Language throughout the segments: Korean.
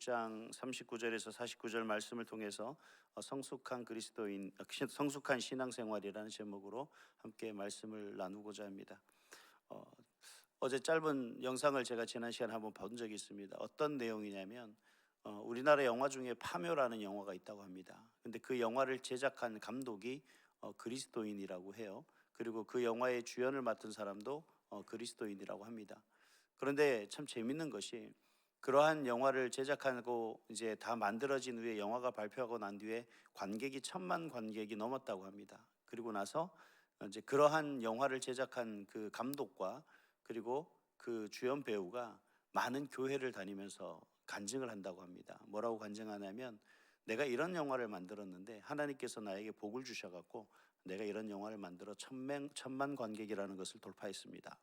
장 39절에서 49절 말씀을 통해서 성숙한 그리스도인, 성숙한 신앙생활이라는 제목으로 함께 말씀을 나누고자 합니다. 어, 어제 짧은 영상을 제가 지난 시간에 한번 본 적이 있습니다. 어떤 내용이냐면 우리나라 영화 중에 파묘라는 영화가 있다고 합니다. 근데 그 영화를 제작한 감독이 그리스도인이라고 해요. 그리고 그 영화의 주연을 맡은 사람도 그리스도인이라고 합니다. 그런데 참 재밌는 것이 그러한 영화를 제작하고 이제 다 만들어진 후에 영화가 발표하고 난 뒤에 관객이 1,000만 관객이 넘었다고 합니다. 그리고 나서 이제 그러한 영화를 제작한 그 감독과 그리고 그 주연 배우가 많은 교회를 다니면서 간증을 한다고 합니다. 뭐라고 간증하냐면 내가 이런 영화를 만들었는데 하나님께서 나에게 복을 주셔갖고 내가 이런 영화를 만들어 1,000만 관객이라는 것을 돌파했습니다.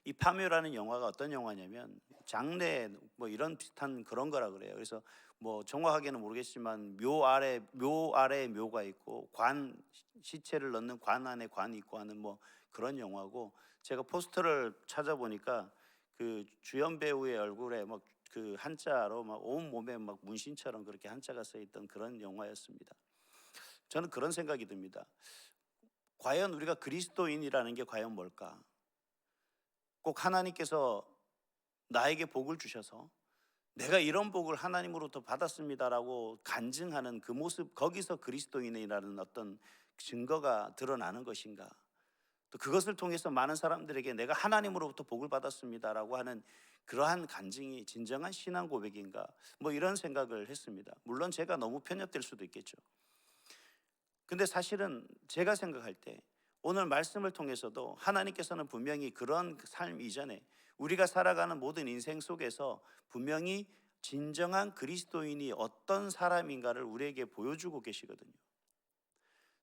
이 파묘라는 영화가 어떤 영화냐면 장례 뭐 이런 비슷한 그런 거라 그래요. 그래서 뭐 정확하게는 모르겠지만 묘 아래에 묘가 있고 관 시체를 넣는 관 안에 관이 있고 하는 뭐 그런 영화고, 제가 포스터를 찾아보니까 그 주연 배우의 얼굴에 막 그 한자로 막 온 몸에 막 문신처럼 그렇게 한자가 써 있던 그런 영화였습니다. 저는 그런 생각이 듭니다. 과연 우리가 그리스도인이라는 게 과연 뭘까? 꼭 하나님께서 나에게 복을 주셔서 내가 이런 복을 하나님으로부터 받았습니다라고 간증하는 그 모습, 거기서 그리스도인이라는 어떤 증거가 드러나는 것인가? 또 그것을 통해서 많은 사람들에게 내가 하나님으로부터 복을 받았습니다라고 하는 그러한 간증이 진정한 신앙 고백인가? 뭐 이런 생각을 했습니다. 물론 제가 너무 편협될 수도 있겠죠. 근데 사실은 제가 생각할 때 오늘 말씀을 통해서도 하나님께서는 분명히 그런 삶 이전에 우리가 살아가는 모든 인생 속에서 분명히 진정한 그리스도인이 어떤 사람인가를 우리에게 보여주고 계시거든요.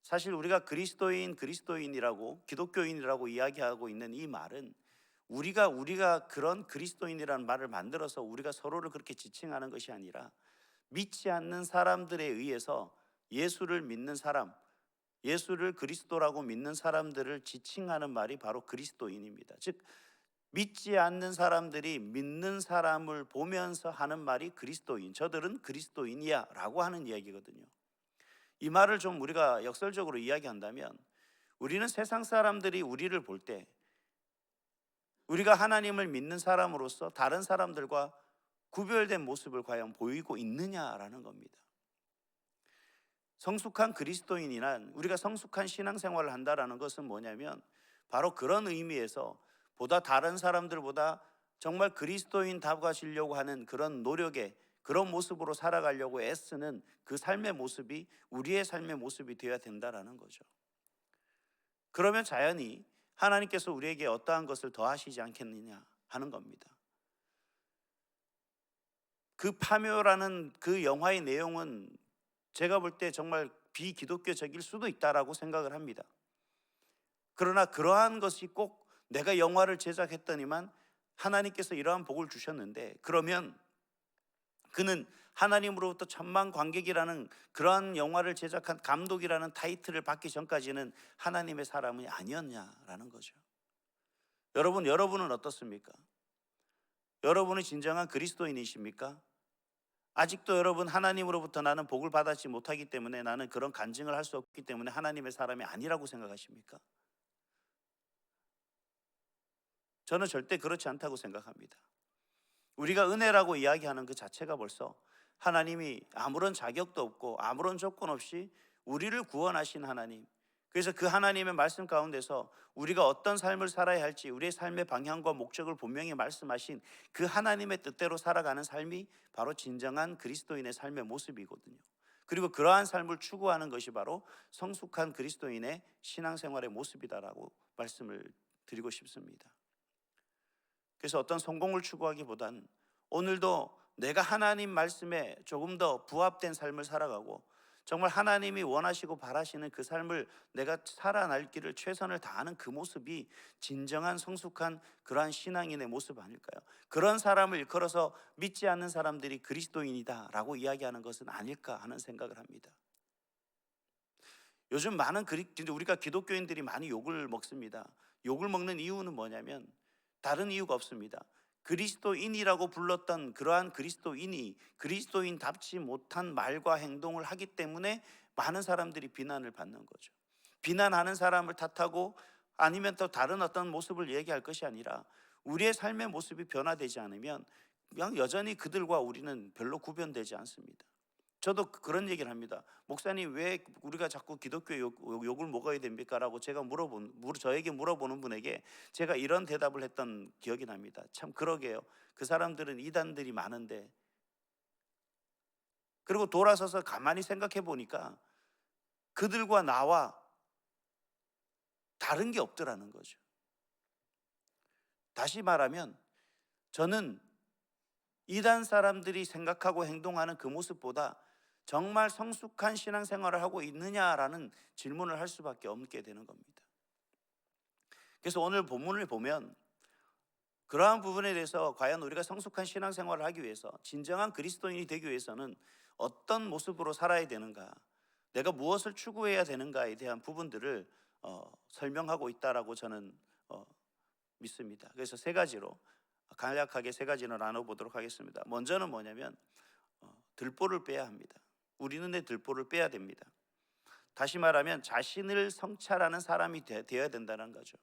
사실 우리가 그리스도인이라고 기독교인이라고 이야기하고 있는 이 말은 우리가 그런 그리스도인이라는 말을 만들어서 우리가 서로를 그렇게 지칭하는 것이 아니라 믿지 않는 사람들에 의해서 예수를 믿는 사람, 예수를 그리스도라고 믿는 사람들을 지칭하는 말이 바로 그리스도인입니다. 즉 믿지 않는 사람들이 믿는 사람을 보면서 하는 말이 그리스도인, 저들은 그리스도인이야 라고 하는 이야기거든요. 이 말을 좀 우리가 역설적으로 이야기한다면 우리는 세상 사람들이 우리를 볼 때 우리가 하나님을 믿는 사람으로서 다른 사람들과 구별된 모습을 과연 보이고 있느냐라는 겁니다. 성숙한 그리스도인이란, 우리가 성숙한 신앙생활을 한다라는 것은 뭐냐면 바로 그런 의미에서 보다 다른 사람들보다 정말 그리스도인답아지려고 하는 그런 노력에, 그런 모습으로 살아가려고 애쓰는 그 삶의 모습이 우리의 삶의 모습이 되어야 된다라는 거죠. 그러면 자연히 하나님께서 우리에게 어떠한 것을 더하시지 않겠느냐 하는 겁니다. 그 파묘라는 그 영화의 내용은 제가 볼 때 정말 비기독교적일 수도 있다라고 생각을 합니다. 그러나 그러한 것이 꼭 내가 영화를 제작했더니만 하나님께서 이러한 복을 주셨는데, 그러면 그는 하나님으로부터 1,000만 관객이라는 그러한 영화를 제작한 감독이라는 타이틀을 받기 전까지는 하나님의 사람이 아니었냐라는 거죠. 여러분은 어떻습니까? 여러분이 진정한 그리스도인이십니까? 아직도 여러분 하나님으로부터 나는 복을 받지 못하기 때문에, 나는 그런 간증을 할 수 없기 때문에 하나님의 사람이 아니라고 생각하십니까? 저는 절대 그렇지 않다고 생각합니다. 우리가 은혜라고 이야기하는 그 자체가 벌써 하나님이 아무런 자격도 없고 아무런 조건 없이 우리를 구원하신 하나님, 그래서 그 하나님의 말씀 가운데서 우리가 어떤 삶을 살아야 할지 우리의 삶의 방향과 목적을 분명히 말씀하신 그 하나님의 뜻대로 살아가는 삶이 바로 진정한 그리스도인의 삶의 모습이거든요. 그리고 그러한 삶을 추구하는 것이 바로 성숙한 그리스도인의 신앙생활의 모습이다라고 말씀을 드리고 싶습니다. 그래서 어떤 성공을 추구하기보단 오늘도 내가 하나님 말씀에 조금 더 부합된 삶을 살아가고 정말 하나님이 원하시고 바라시는 그 삶을 내가 살아날 길을 최선을 다하는 그 모습이 진정한 성숙한 그러한 신앙인의 모습 아닐까요? 그런 사람을 일컬어서 믿지 않는 사람들이 그리스도인이다라고 이야기하는 것은 아닐까 하는 생각을 합니다. 요즘 많은 우리가 기독교인들이 많이 욕을 먹습니다. 욕을 먹는 이유는 뭐냐면 다른 이유가 없습니다. 그리스도인이라고 불렀던 그러한 그리스도인이 그리스도인답지 못한 말과 행동을 하기 때문에 많은 사람들이 비난을 받는 거죠. 비난하는 사람을 탓하고 아니면 또 다른 어떤 모습을 얘기할 것이 아니라 우리의 삶의 모습이 변화되지 않으면 그냥 여전히 그들과 우리는 별로 구별되지 않습니다. 저도 그런 얘기를 합니다. 목사님, 왜 우리가 자꾸 기독교 욕을 먹어야 됩니까? 라고 저에게 물어보는 분에게 제가 이런 대답을 했던 기억이 납니다. 참 그러게요. 그 사람들은 이단들이 많은데, 그리고 돌아서서 가만히 생각해 보니까 그들과 나와 다른 게 없더라는 거죠. 다시 말하면 저는 이단 사람들이 생각하고 행동하는 그 모습보다 정말 성숙한 신앙생활을 하고 있느냐라는 질문을 할 수밖에 없게 되는 겁니다. 그래서 오늘 본문을 보면 그러한 부분에 대해서 과연 우리가 성숙한 신앙생활을 하기 위해서, 진정한 그리스도인이 되기 위해서는 어떤 모습으로 살아야 되는가, 내가 무엇을 추구해야 되는가에 대한 부분들을 설명하고 있다라고 저는 믿습니다. 그래서 간략하게 세 가지로 나눠보도록 하겠습니다. 먼저는 뭐냐면 들보를 빼야 합니다. 우리는 내 들보를 빼야 됩니다. 다시 말하면 자신을 성찰하는 사람이 되어야 된다는 거죠.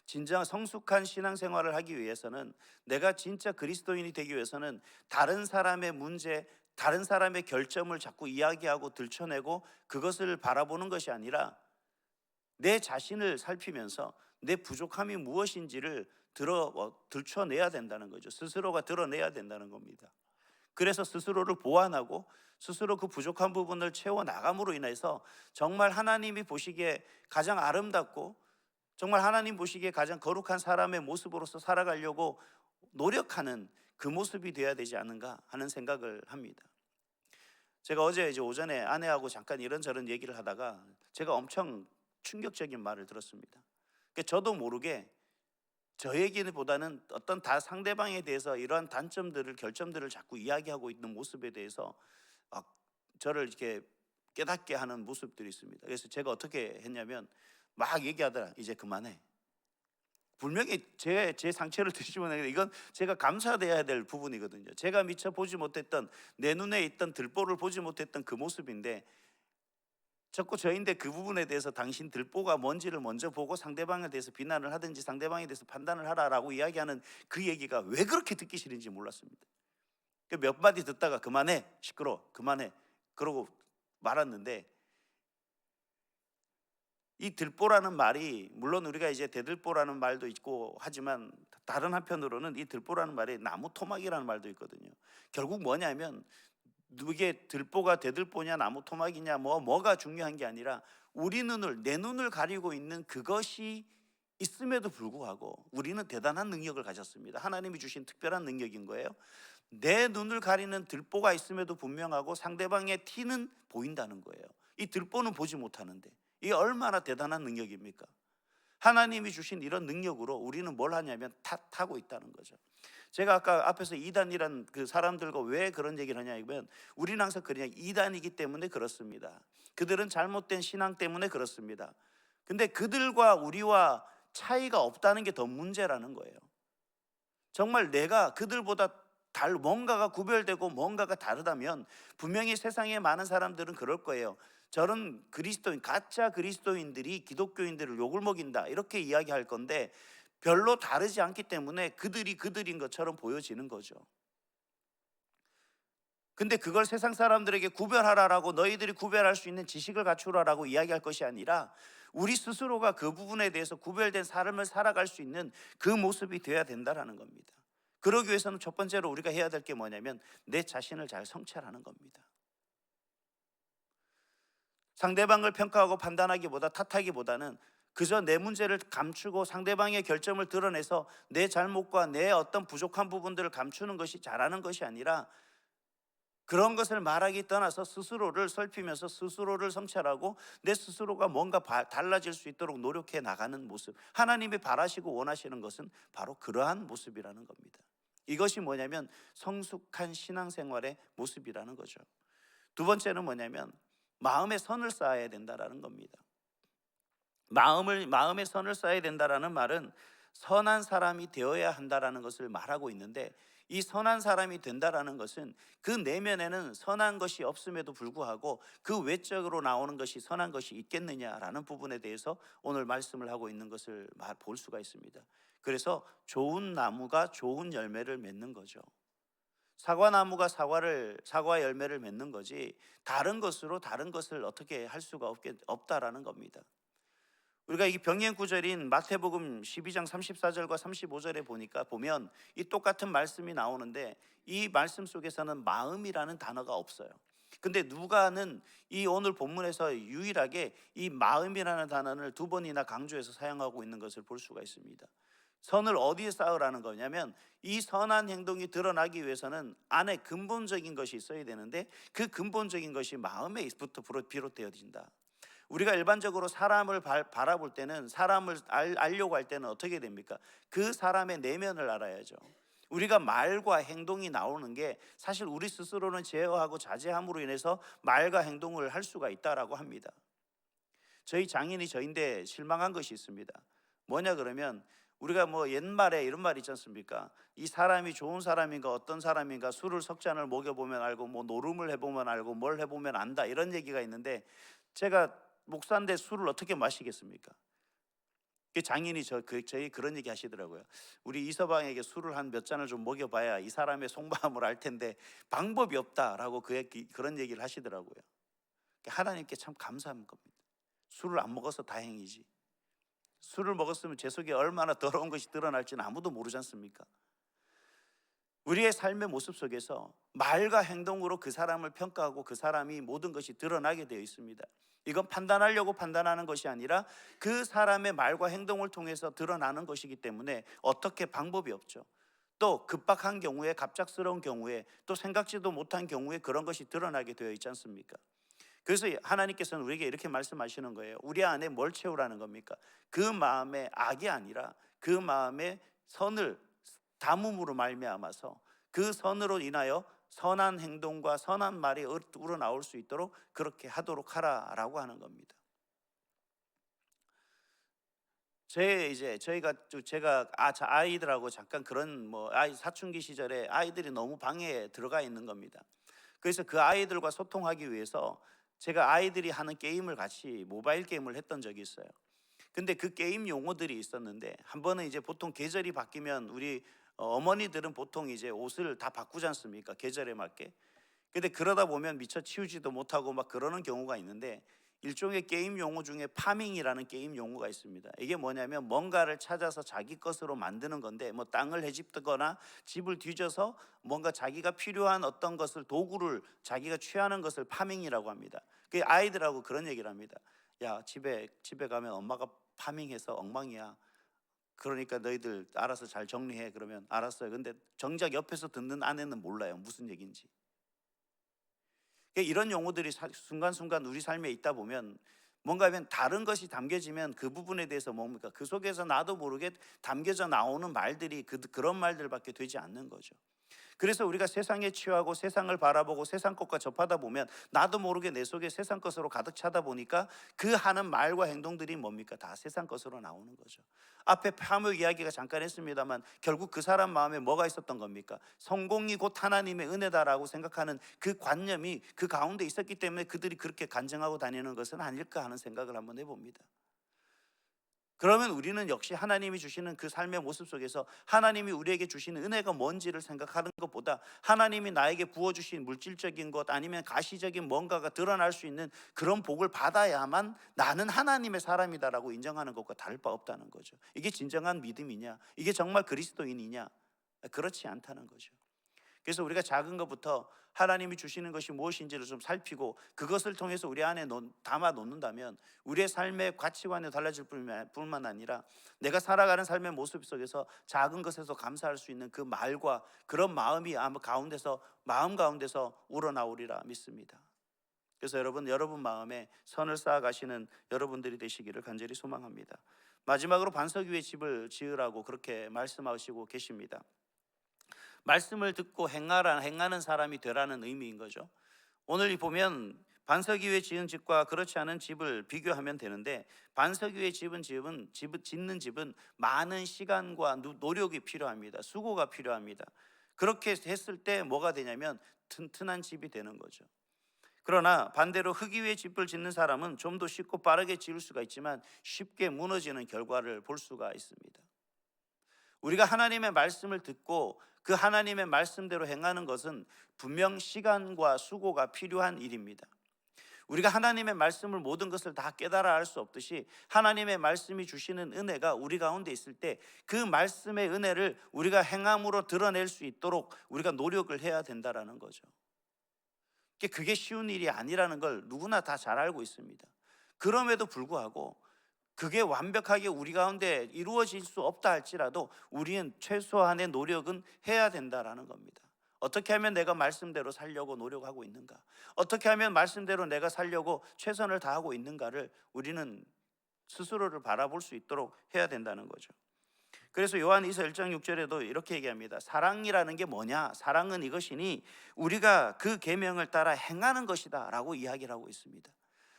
진정 성숙한 신앙생활을 하기 위해서는, 내가 진짜 그리스도인이 되기 위해서는 다른 사람의 문제, 다른 사람의 결점을 자꾸 이야기하고 들춰내고 그것을 바라보는 것이 아니라 내 자신을 살피면서 내 부족함이 무엇인지를 들춰내야 된다는 거죠. 스스로가 드러내야 된다는 겁니다. 그래서 스스로를 보완하고 스스로 그 부족한 부분을 채워나감으로 인해서 정말 하나님이 보시기에 가장 아름답고 정말 하나님 보시기에 가장 거룩한 사람의 모습으로서 살아가려고 노력하는 그 모습이 되어야 되지 않는가 하는 생각을 합니다. 제가 어제 오전에 아내하고 잠깐 이런저런 얘기를 하다가 제가 엄청 충격적인 말을 들었습니다. 저도 모르게 저에게보다는 어떤 상대방에 대해서 이러한 단점들을, 결점들을 자꾸 이야기하고 있는 모습에 대해서 저를 이렇게 깨닫게 하는 모습들이 있습니다. 그래서 제가 어떻게 했냐면 막 얘기하더라. 이제 그만해. 분명히 제 상처를 드시면 이건 제가 감사해야 될 부분이거든요. 제가 미처 보지 못했던, 내 눈에 있던 들보를 보지 못했던 그 모습인데, 자꾸 저인데 그 부분에 대해서 당신 들보가 뭔지를 먼저 보고 상대방에 대해서 비난을 하든지 상대방에 대해서 판단을 하라라고 이야기하는 그 얘기가 왜 그렇게 듣기 싫은지 몰랐습니다. 몇 마디 듣다가 그만해, 시끄러워, 그만해 그러고 말았는데, 이 들보라는 말이 물론 우리가 이제 대들보라는 말도 있고 하지만 다른 한편으로는 이 들보라는 말이 나무 토막이라는 말도 있거든요. 결국 뭐냐면 이게 들보가 대들보냐 나무 토막이냐 뭐가 중요한 게 아니라 우리 눈을, 내 눈을 가리고 있는 그것이 있음에도 불구하고 우리는 대단한 능력을 가졌습니다. 하나님이 주신 특별한 능력인 거예요. 내 눈을 가리는 들보가 있음에도 분명하고 상대방의 티는 보인다는 거예요. 이 들보는 보지 못하는데 이게 얼마나 대단한 능력입니까? 하나님이 주신 이런 능력으로 우리는 뭘 하냐면 탓하고 있다는 거죠. 제가 아까 앞에서 이단이란 그 사람들과 왜 그런 얘기를 하냐면 우리는 항상 그냥 이단이기 때문에 그렇습니다. 그들은 잘못된 신앙 때문에 그렇습니다. 근데 그들과 우리와 차이가 없다는 게 더 문제라는 거예요. 정말 내가 그들보다 뭔가가 구별되고 뭔가가 다르다면 분명히 세상에 많은 사람들은 그럴 거예요. 저런 그리스도인, 가짜 그리스도인들이 기독교인들을 욕을 먹인다 이렇게 이야기할 건데 별로 다르지 않기 때문에 그들인 것처럼 보여지는 거죠. 근데 그걸 세상 사람들에게 구별하라라고, 너희들이 구별할 수 있는 지식을 갖추라라고 이야기할 것이 아니라 우리 스스로가 그 부분에 대해서 구별된 삶을 살아갈 수 있는 그 모습이 되어야 된다라는 겁니다. 그러기 위해서는 첫 번째로 우리가 해야 될 게 뭐냐면 내 자신을 잘 성찰하는 겁니다. 상대방을 평가하고 판단하기보다 탓하기보다는 그저 내 문제를 감추고 상대방의 결점을 드러내서 내 잘못과 내 어떤 부족한 부분들을 감추는 것이 잘하는 것이 아니라 그런 것을 말하기 떠나서 스스로를 살피면서 스스로를 성찰하고 내 스스로가 뭔가 달라질 수 있도록 노력해 나가는 모습, 하나님이 바라시고 원하시는 것은 바로 그러한 모습이라는 겁니다. 이것이 뭐냐면 성숙한 신앙생활의 모습이라는 거죠. 두 번째는 뭐냐면 마음에 선을 쌓아야 된다라는 겁니다. 마음에 선을 쌓아야 된다라는 말은 선한 사람이 되어야 한다라는 것을 말하고 있는데, 이 선한 사람이 된다라는 것은 그 내면에는 선한 것이 없음에도 불구하고 그 외적으로 나오는 것이 선한 것이 있겠느냐라는 부분에 대해서 오늘 말씀을 하고 있는 것을 볼 수가 있습니다. 그래서 좋은 나무가 좋은 열매를 맺는 거죠. 사과나무가 사과 열매를 맺는 거지, 다른 것으로 다른 것을 어떻게 할 수가 없다라는 겁니다. 우리가 이 병행 구절인 마태복음 12장 34절과 35절에 보면 이 똑같은 말씀이 나오는데, 이 말씀 속에서는 마음이라는 단어가 없어요. 근데 누가는 이 오늘 본문에서 유일하게 이 마음이라는 단어를 두 번이나 강조해서 사용하고 있는 것을 볼 수가 있습니다. 선을 어디에 쌓으라는 거냐면, 이 선한 행동이 드러나기 위해서는 안에 근본적인 것이 있어야 되는데, 그 근본적인 것이 마음에부터 비롯되어진다. 우리가 일반적으로 사람을 바라볼 때는, 사람을 알려고 할 때는 어떻게 됩니까? 그 사람의 내면을 알아야죠. 우리가 말과 행동이 나오는 게 사실 우리 스스로는 제어하고 자제함으로 인해서 말과 행동을 할 수가 있다라고 합니다. 저희 장인이 저인데 실망한 것이 있습니다. 뭐냐 그러면, 우리가 뭐 옛말에 이런 말 있지 않습니까? 이 사람이 좋은 사람인가 어떤 사람인가 술을 석 잔을 먹여보면 알고, 뭐 노름을 해보면 알고, 뭘 해보면 안다, 이런 얘기가 있는데, 제가 목사인데 술을 어떻게 마시겠습니까? 장인이 저희 그런 얘기 하시더라고요. 우리 이서방에게 술을 한 몇 잔을 좀 먹여봐야 이 사람의 속마음을 알 텐데 방법이 없다라고 그런 얘기를 하시더라고요. 하나님께 참 감사한 겁니다. 술을 안 먹어서 다행이지, 술을 먹었으면 제 속에 얼마나 더러운 것이 드러날지는 아무도 모르지 않습니까? 우리의 삶의 모습 속에서 말과 행동으로 그 사람을 평가하고 그 사람이 모든 것이 드러나게 되어 있습니다. 이건 판단하려고 판단하는 것이 아니라 그 사람의 말과 행동을 통해서 드러나는 것이기 때문에 어떻게 방법이 없죠. 또 급박한 경우에, 갑작스러운 경우에, 또 생각지도 못한 경우에 그런 것이 드러나게 되어 있지 않습니까? 그래서 하나님께서는 우리에게 이렇게 말씀하시는 거예요. 우리 안에 뭘 채우라는 겁니까? 그 마음에 악이 아니라 그 마음에 선을 담음으로 말미암아서 그 선으로 인하여 선한 행동과 선한 말이 우러나올 수 있도록 그렇게 하도록 하라라고 하는 겁니다. 제가 아이들하고 잠깐 그런 사춘기 시절에 아이들이 너무 방해에 들어가 있는 겁니다. 그래서 그 아이들과 소통하기 위해서 제가 아이들이 하는 게임을 같이 모바일 게임을 했던 적이 있어요. 근데 그 게임 용어들이 있었는데, 한 번은 이제 보통 계절이 바뀌면 우리 어머니들은 보통 이제 옷을 다 바꾸지 않습니까? 계절에 맞게. 근데 그러다 보면 미처 치우지도 못하고 막 그러는 경우가 있는데, 일종의 게임 용어 중에 파밍이라는 게임 용어가 있습니다. 이게 뭐냐면 뭔가를 찾아서 자기 것으로 만드는 건데, 뭐 땅을 헤집거나 집을 뒤져서 뭔가 자기가 필요한 어떤 것을, 도구를 자기가 취하는 것을 파밍이라고 합니다. 그 아이들하고 그런 얘기를 합니다. 야, 집에 가면 엄마가 파밍해서 엉망이야. 그러니까 너희들 알아서 잘 정리해. 그러면 알았어요. 근데 정작 옆에서 듣는 아내는 몰라요, 무슨 얘기인지. 이런 용어들이 순간순간 우리 삶에 있다 보면, 뭔가 하면 다른 것이 담겨지면 그 부분에 대해서 뭡니까? 그 속에서 나도 모르게 담겨져 나오는 말들이 그런 말들밖에 되지 않는 거죠. 그래서 우리가 세상에 취하고 세상을 바라보고 세상 것과 접하다 보면 나도 모르게 내 속에 세상 것으로 가득 차다 보니까 그 하는 말과 행동들이 뭡니까? 다 세상 것으로 나오는 거죠. 앞에 파묘 이야기가 잠깐 했습니다만, 결국 그 사람 마음에 뭐가 있었던 겁니까? 성공이 곧 하나님의 은혜다라고 생각하는 그 관념이 그 가운데 있었기 때문에 그들이 그렇게 간증하고 다니는 것은 아닐까 하는 생각을 한번 해봅니다. 그러면 우리는 역시 하나님이 주시는 그 삶의 모습 속에서 하나님이 우리에게 주시는 은혜가 뭔지를 생각하는 것보다, 하나님이 나에게 부어주신 물질적인 것 아니면 가시적인 뭔가가 드러날 수 있는 그런 복을 받아야만 나는 하나님의 사람이다라고 인정하는 것과 다를 바 없다는 거죠. 이게 진정한 믿음이냐? 이게 정말 그리스도인이냐? 그렇지 않다는 거죠. 그래서 우리가 작은 것부터 하나님이 주시는 것이 무엇인지를 좀 살피고 그것을 통해서 우리 안에 담아 놓는다면 우리의 삶의 가치관이 달라질 뿐만 아니라 내가 살아가는 삶의 모습 속에서 작은 것에서 감사할 수 있는 그 말과 그런 마음이 아마 마음 가운데서 우러나오리라 믿습니다. 그래서 여러분 마음에 선을 쌓아가시는 여러분들이 되시기를 간절히 소망합니다. 마지막으로 반석 위에 집을 지으라고 그렇게 말씀하시고 계십니다. 말씀을 듣고 행하는 사람이 되라는 의미인 거죠. 오늘 보면 반석 위에 지은 집과 그렇지 않은 집을 비교하면 되는데, 반석 위에 짓는 집은 많은 시간과 노력이 필요합니다. 수고가 필요합니다. 그렇게 했을 때 뭐가 되냐면 튼튼한 집이 되는 거죠. 그러나 반대로 흙 위에 집을 짓는 사람은 좀 더 쉽고 빠르게 지을 수가 있지만 쉽게 무너지는 결과를 볼 수가 있습니다. 우리가 하나님의 말씀을 듣고 그 하나님의 말씀대로 행하는 것은 분명 시간과 수고가 필요한 일입니다. 우리가 하나님의 말씀을 모든 것을 다 깨달아 알 수 없듯이 하나님의 말씀이 주시는 은혜가 우리 가운데 있을 때 그 말씀의 은혜를 우리가 행함으로 드러낼 수 있도록 우리가 노력을 해야 된다라는 거죠. 그게 쉬운 일이 아니라는 걸 누구나 다 잘 알고 있습니다. 그럼에도 불구하고 그게 완벽하게 우리 가운데 이루어질 수 없다 할지라도 우리는 최소한의 노력은 해야 된다라는 겁니다. 어떻게 하면 내가 말씀대로 살려고 노력하고 있는가? 어떻게 하면 말씀대로 내가 살려고 최선을 다하고 있는가를 우리는 스스로를 바라볼 수 있도록 해야 된다는 거죠. 그래서 요한일서 1장 6절에도 이렇게 얘기합니다. 사랑이라는 게 뭐냐? 사랑은 이것이니 우리가 그 계명을 따라 행하는 것이다 라고 이야기를 하고 있습니다.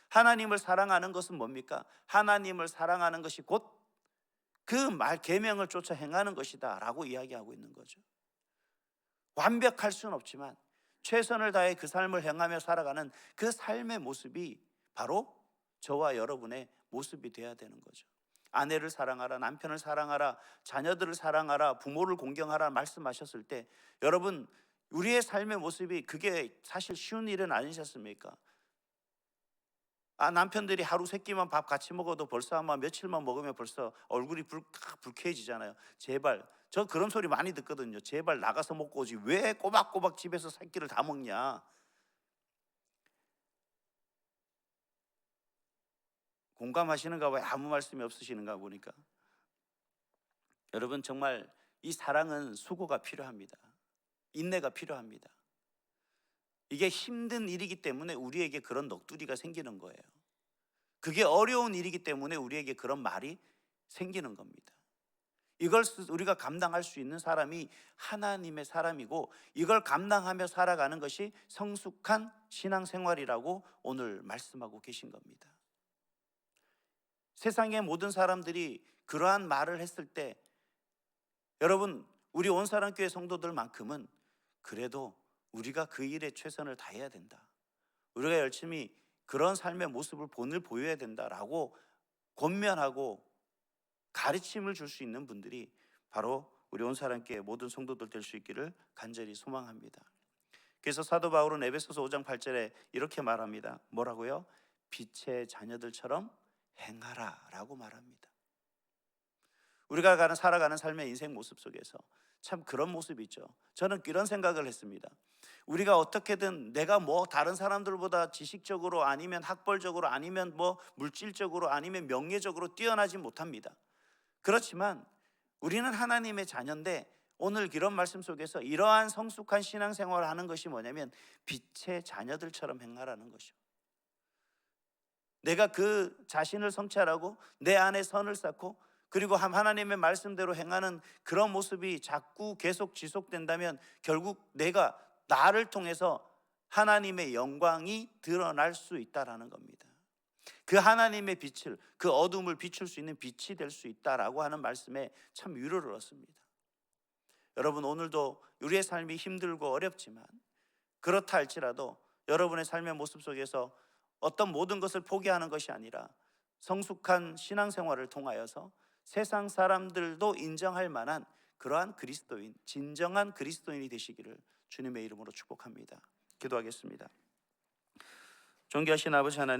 하나님을 사랑하는 것은 뭡니까? 하나님을 사랑하는 것이 곧 그 계명을 쫓아 행하는 것이다 라고 이야기하고 있는 거죠. 완벽할 수는 없지만 최선을 다해 그 삶을 행하며 살아가는 그 삶의 모습이 바로 저와 여러분의 모습이 되어야 되는 거죠. 아내를 사랑하라, 남편을 사랑하라, 자녀들을 사랑하라, 부모를 공경하라 말씀하셨을 때 여러분 우리의 삶의 모습이 그게 사실 쉬운 일은 아니셨습니까? 남편들이 하루 세 끼만 밥 같이 먹어도 벌써 아마 며칠만 먹으면 벌써 얼굴이 불쾌해지잖아요. 제발, 저 그런 소리 많이 듣거든요. 제발 나가서 먹고 오지 왜 꼬박꼬박 집에서 세 끼를 다 먹냐. 공감하시는가 봐요. 아무 말씀이 없으시는가 보니까. 여러분 정말 이 사랑은 수고가 필요합니다. 인내가 필요합니다. 이게 힘든 일이기 때문에 우리에게 그런 넋두리가 생기는 거예요. 그게 어려운 일이기 때문에 우리에게 그런 말이 생기는 겁니다. 이걸 우리가 감당할 수 있는 사람이 하나님의 사람이고 이걸 감당하며 살아가는 것이 성숙한 신앙생활이라고 오늘 말씀하고 계신 겁니다. 세상의 모든 사람들이 그러한 말을 했을 때 여러분 우리 온사랑교회 성도들만큼은 그래도 우리가 그 일에 최선을 다해야 된다. 우리가 열심히 그런 삶의 모습을 보여야 된다라고 권면하고 가르침을 줄 수 있는 분들이 바로 우리 온사랑교회 모든 성도들 될 수 있기를 간절히 소망합니다. 그래서 사도 바울은 에베소서 5장 8절에 이렇게 말합니다. 뭐라고요? 빛의 자녀들처럼 행하라 라고 말합니다. 우리가 살아가는 삶의 인생 모습 속에서 참 그런 모습이 있죠. 저는 이런 생각을 했습니다. 우리가 어떻게든 내가 다른 사람들보다 지식적으로 아니면 학벌적으로 아니면 물질적으로 아니면 명예적으로 뛰어나지 못합니다. 그렇지만 우리는 하나님의 자녀인데 오늘 이런 말씀 속에서 이러한 성숙한 신앙생활을 하는 것이 뭐냐면 빛의 자녀들처럼 행하라는 것이죠. 내가 그 자신을 성찰하고 내 안에 선을 쌓고 그리고 하나님의 말씀대로 행하는 그런 모습이 자꾸 계속 지속된다면 결국 나를 통해서 하나님의 영광이 드러날 수 있다라는 겁니다. 그 하나님의 빛을, 그 어둠을 비출 수 있는 빛이 될 수 있다라고 하는 말씀에 참 위로를 얻습니다. 여러분 오늘도 우리의 삶이 힘들고 어렵지만 그렇다 할지라도 여러분의 삶의 모습 속에서 어떤 모든 것을 포기하는 것이 아니라 성숙한 신앙생활을 통하여서 세상 사람들도 인정할 만한 그러한 그리스도인, 진정한 그리스도인이 되시기를 주님의 이름으로 축복합니다. 기도하겠습니다. 존귀하신 아버지 하나님,